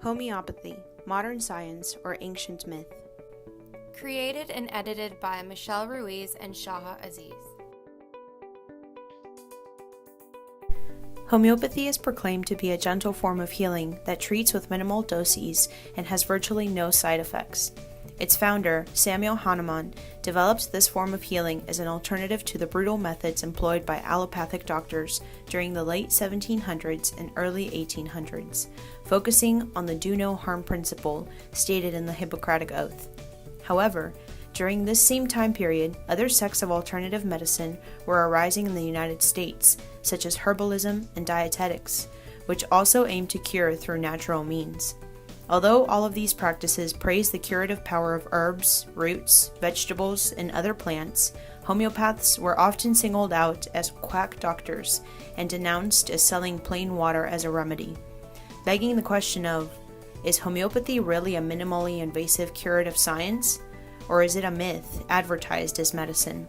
Homeopathy, modern science or ancient myth. Created and edited by Michelle Ruiz and Shaha Aziz. Homeopathy is proclaimed to be a gentle form of healing that treats with minimal doses and has virtually no side effects. Its founder, Samuel Hahnemann, developed this form of healing as an alternative to the brutal methods employed by allopathic doctors during the late 1700s and early 1800s, focusing on the do no harm principle stated in the Hippocratic Oath. However, during this same time period, other sects of alternative medicine were arising in the United States, such as herbalism and dietetics, which also aimed to cure through natural means. Although all of these practices praise the curative power of herbs, roots, vegetables, and other plants, homeopaths were often singled out as quack doctors and denounced as selling plain water as a remedy, begging the question of, is homeopathy really a minimally invasive curative science, or is it a myth advertised as medicine?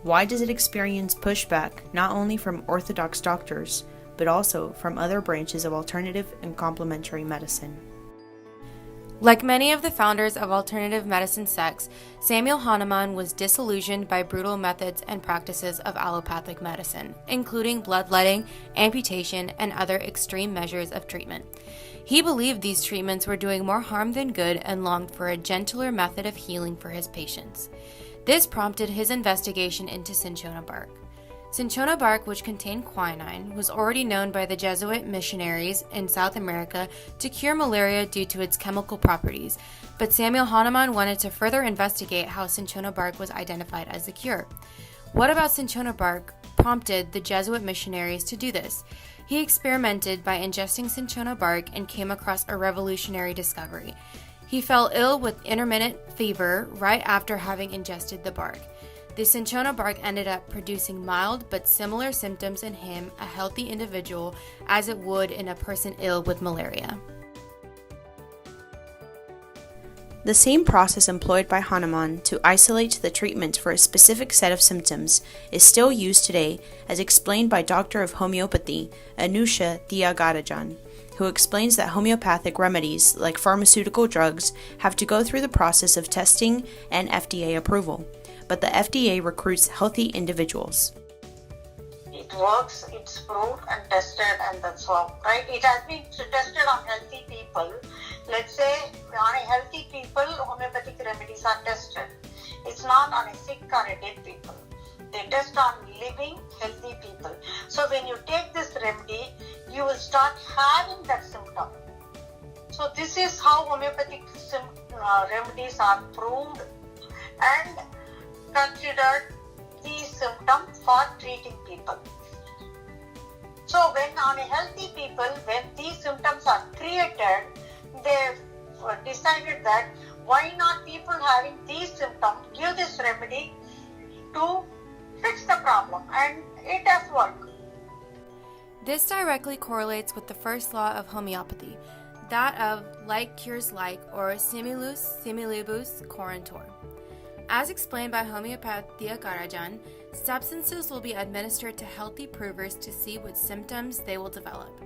Why does it experience pushback not only from orthodox doctors, but also from other branches of alternative and complementary medicine? Like many of the founders of alternative medicine sects, Samuel Hahnemann was disillusioned by brutal methods and practices of allopathic medicine, including bloodletting, amputation, and other extreme measures of treatment. He believed these treatments were doing more harm than good and longed for a gentler method of healing for his patients. This prompted his investigation into cinchona bark. Cinchona bark, which contained quinine, was already known by the Jesuit missionaries in South America to cure malaria due to its chemical properties, but Samuel Hahnemann wanted to further investigate how cinchona bark was identified as a cure. What about cinchona bark prompted the Jesuit missionaries to do this? He experimented by ingesting cinchona bark and came across a revolutionary discovery. He fell ill with intermittent fever right after having ingested the bark. The cinchona bark ended up producing mild but similar symptoms in him, a healthy individual, as it would in a person ill with malaria. The same process employed by Hahnemann to isolate the treatment for a specific set of symptoms is still used today, as explained by Doctor of Homeopathy Anusha Thiagarajan, who explains that homeopathic remedies, like pharmaceutical drugs, have to go through the process of testing and FDA approval, but the FDA recruits healthy individuals. It works, it's proved and tested, and that's all, right? It has been tested on healthy people. Let's say on a healthy people, homeopathic remedies are tested. It's not on a sick or a dead people. They test on living, healthy people. So when you take this remedy, you will start having that symptom. So this is how homeopathic remedies are proved and considered these symptoms for treating people. So when on a healthy people, when these symptoms are created, they decided that why not people having these symptoms give this remedy to fix the problem, and it has worked. This directly correlates with the first law of homeopathy, that of like cures like, or similus similibus curantur. As explained by homeopath Thiagarajan, substances will be administered to healthy provers to see what symptoms they will develop.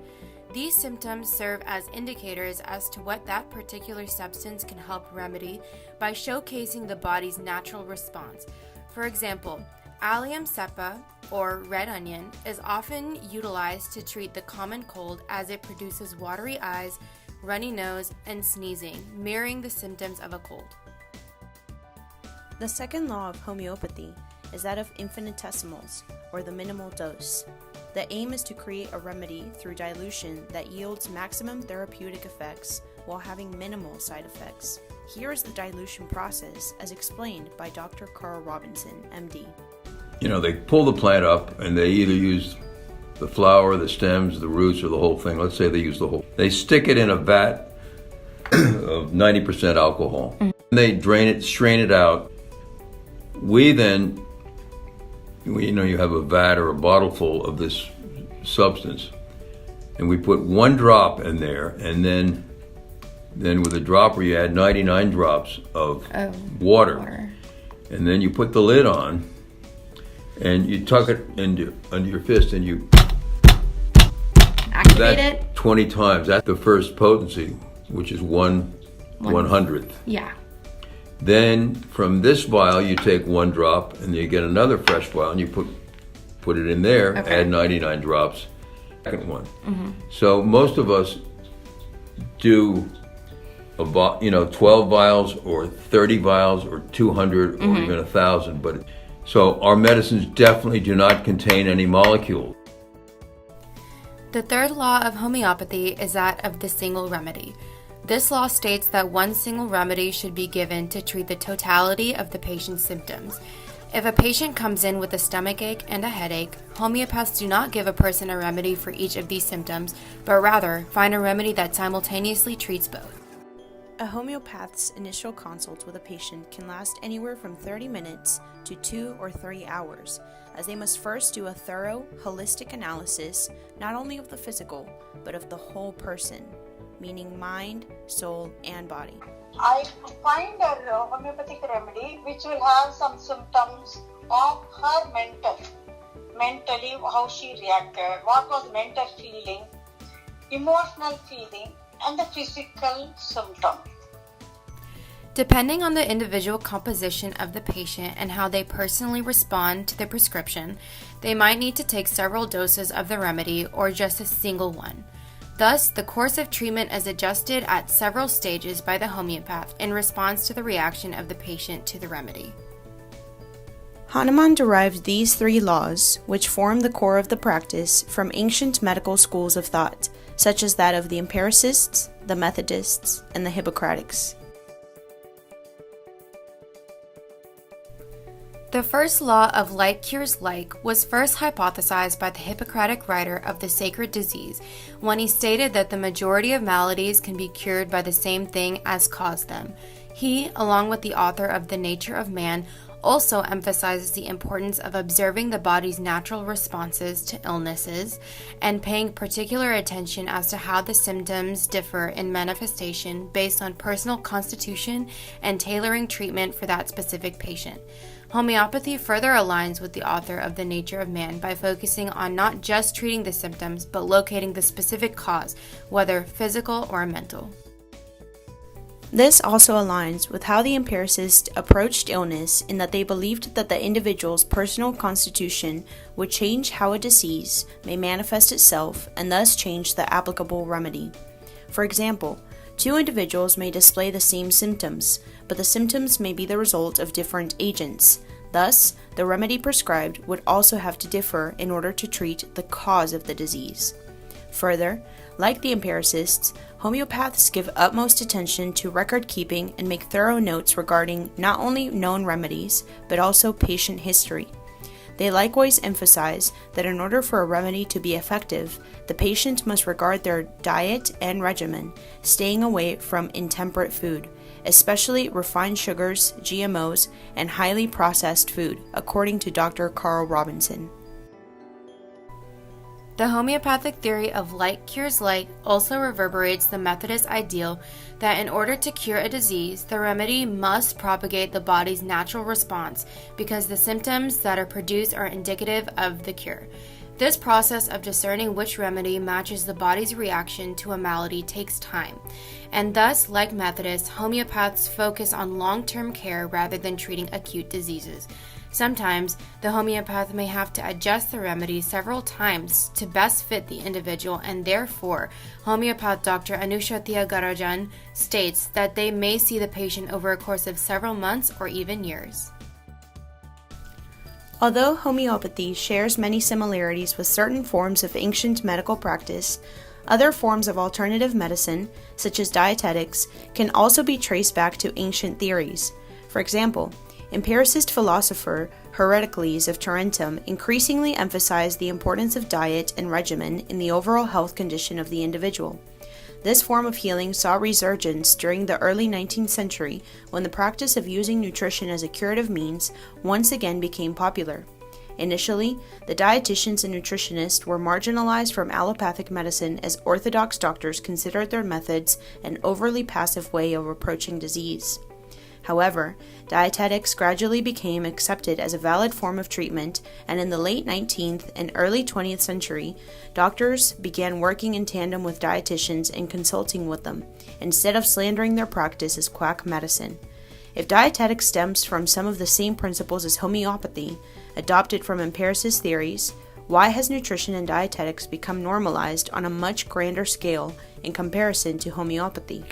These symptoms serve as indicators as to what that particular substance can help remedy by showcasing the body's natural response. For example, allium cepa, or red onion, is often utilized to treat the common cold as it produces watery eyes, runny nose, and sneezing, mirroring the symptoms of a cold. The second law of homeopathy is that of infinitesimals, or the minimal dose. The aim is to create a remedy through dilution that yields maximum therapeutic effects while having minimal side effects. Here is the dilution process as explained by Dr. Carl Robinson, MD. They pull the plant up and they either use the flower, the stems, the roots, or the whole thing. Let's say they use the whole. They stick it in a vat of 90% alcohol. And they drain it, strain it out. You have a vat or a bottle full of this substance, and we put one drop in there, and then with a dropper you add 99 drops of water, and then you put the lid on, and you tuck it under your fist, and you activate it 20 times. That's the first potency. which is 1/100th. Yeah. Then from this vial, you take 1 drop, and you get another fresh vial, and you put it in there, Okay. add 99 drops, second one. So most of us do 12 vials or 30 vials or 200 or even 1,000. But so our medicines definitely do not contain any molecules. The third law of homeopathy is that of the single remedy. This law states that one single remedy should be given to treat the totality of the patient's symptoms. If a patient comes in with a stomachache and a headache, homeopaths do not give a person a remedy for each of these symptoms, but rather find a remedy that simultaneously treats both. A homeopath's initial consult with a patient can last anywhere from 30 minutes to 2 or 3 hours, as they must first do a thorough, holistic analysis not only of the physical, but of the whole person, meaning mind, soul, and body. I find a homeopathic remedy which will have some symptoms of her mentally, how she reacted, what was mental feeling, emotional feeling, and the physical symptom. Depending on the individual composition of the patient and how they personally respond to the prescription, they might need to take several doses of the remedy or just a single one. Thus, the course of treatment is adjusted at several stages by the homeopath in response to the reaction of the patient to the remedy. Hahnemann derived these 3 laws, which form the core of the practice, from ancient medical schools of thought, such as that of the Empiricists, the Methodists, and the Hippocratics. The first law of like cures like was first hypothesized by the Hippocratic writer of the Sacred Disease when he stated that the majority of maladies can be cured by the same thing as caused them. He, along with the author of The Nature of Man, also emphasizes the importance of observing the body's natural responses to illnesses and paying particular attention as to how the symptoms differ in manifestation based on personal constitution and tailoring treatment for that specific patient. Homeopathy further aligns with the author of The Nature of Man by focusing on not just treating the symptoms, but locating the specific cause, whether physical or mental. This also aligns with how the empiricists approached illness in that they believed that the individual's personal constitution would change how a disease may manifest itself and thus change the applicable remedy. For example, 2 individuals may display the same symptoms, but the symptoms may be the result of different agents. Thus, the remedy prescribed would also have to differ in order to treat the cause of the disease. Further, like the empiricists, homeopaths give utmost attention to record keeping and make thorough notes regarding not only known remedies, but also patient history. They likewise emphasize that in order for a remedy to be effective, the patient must regard their diet and regimen, staying away from intemperate food, especially refined sugars, GMOs, and highly processed food, according to Dr. Carl Robinson. The homeopathic theory of like cures like also reverberates the Methodist ideal that in order to cure a disease, the remedy must propagate the body's natural response because the symptoms that are produced are indicative of the cure. This process of discerning which remedy matches the body's reaction to a malady takes time, and thus, like Methodists, homeopaths focus on long-term care rather than treating acute diseases. Sometimes, the homeopath may have to adjust the remedy several times to best fit the individual, and therefore, homeopath Dr. Anusha Thiagarajan states that they may see the patient over a course of several months or even years. Although homeopathy shares many similarities with certain forms of ancient medical practice, other forms of alternative medicine, such as dietetics, can also be traced back to ancient theories. For example, empiricist philosopher Heracles of Tarentum increasingly emphasized the importance of diet and regimen in the overall health condition of the individual. This form of healing saw resurgence during the early 19th century when the practice of using nutrition as a curative means once again became popular. Initially, the dietitians and nutritionists were marginalized from allopathic medicine as orthodox doctors considered their methods an overly passive way of approaching disease. However, dietetics gradually became accepted as a valid form of treatment, and in the late 19th and early 20th century, doctors began working in tandem with dietitians and consulting with them, instead of slandering their practice as quack medicine. If dietetics stems from some of the same principles as homeopathy, adopted from empiricist theories, why has nutrition and dietetics become normalized on a much grander scale in comparison to homeopathy?